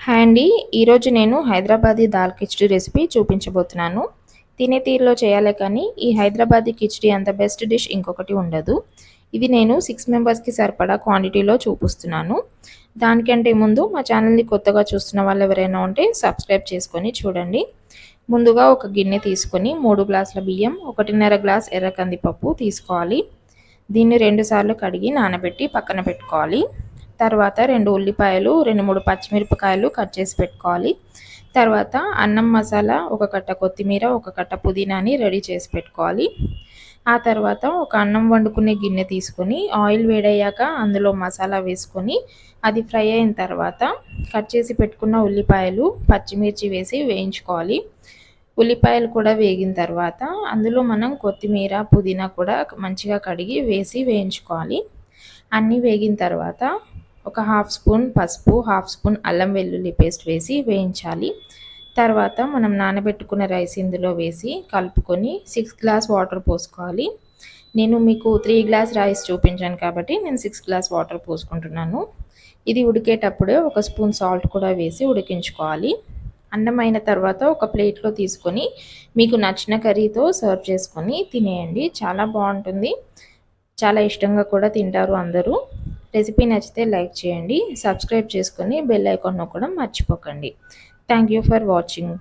Hi అండి. ఈరోజు నేను హైదరాబాదీ దాల్ కిచిడి రెసిపీ చూపించబోతున్నాను. తినే తీరులో చేయాలే కానీ ఈ హైదరాబాదీ కిచిడి అంత బెస్ట్ డిష్ ఇంకొకటి ఉండదు. ఇది నేను 6 మెంబర్స్‌కి సరిపడా క్వాంటిటీలో చూపిస్తున్నాను. దానికంటే ముందు మా ఛానల్‌ని కొత్తగా చూస్తున్న వాళ్ళు ఎవరైనా ఉంటే సబ్స్క్రైబ్ చేసుకొని చూడండి. ముందుగా ఒక గిన్నె తీసుకొని 3 గ్లాసుల బియ్యం, 1.5 గ్లాస్ ఎర్ర కందిపప్పు తీసుకోవాలి. దీన్ని 2 సార్లు కడిగి నానబెట్టి పక్కన పెట్టుకోవాలి. తర్వాత 2 ఉల్లిపాయలు, 2, 3 పచ్చిమిరపకాయలు కట్ చేసి పెట్టుకోవాలి. తర్వాత అన్నం మసాలా, ఒక కట్ట కొత్తిమీర, ఒక కట్ట పుదీనాని రెడీ చేసి పెట్టుకోవాలి. ఆ తర్వాత ఒక అన్నం వండుకునే గిన్నె తీసుకొని ఆయిల్ వేడయ్యాక అందులో మసాలా వేసుకొని అది ఫ్రై అయిన తర్వాత కట్ చేసి పెట్టుకున్న ఉల్లిపాయలు, పచ్చిమిర్చి వేసి వేయించుకోవాలి. ఉల్లిపాయలు కూడా వేగిన తర్వాత అందులో మనం కొత్తిమీర, పుదీనా కూడా మంచిగా కడిగి వేసి వేయించుకోవాలి. అన్నీ వేగిన తర్వాత ఒక హాఫ్ స్పూన్ పసుపు, హాఫ్ స్పూన్ అల్లం వెల్లుల్లి పేస్ట్ వేసి వేయించాలి. తర్వాత మనం నానబెట్టుకున్న రైస్ ఇందులో వేసి కలుపుకొని 6 గ్లాస్ వాటర్ పోసుకోవాలి. నేను మీకు 3 గ్లాస్ రైస్ చూపించాను కాబట్టి నేను 6 గ్లాస్ వాటర్ పోసుకుంటున్నాను. ఇది ఉడికేటప్పుడే ఒక స్పూన్ సాల్ట్ కూడా వేసి ఉడికించుకోవాలి. అన్నం అయిన తర్వాత ఒక ప్లేట్లో తీసుకొని మీకు నచ్చిన కర్రీతో సర్వ్ చేసుకొని తినేయండి. చాలా బాగుంటుంది. చాలా ఇష్టంగా కూడా తింటారు అందరూ. రెసిపీ నచ్చితే లైక్ చేయండి, సబ్స్క్రైబ్ చేసుకొని బెల్ ఐకాన్ నొక్కడం మర్చిపోకండి. Thank you for watching.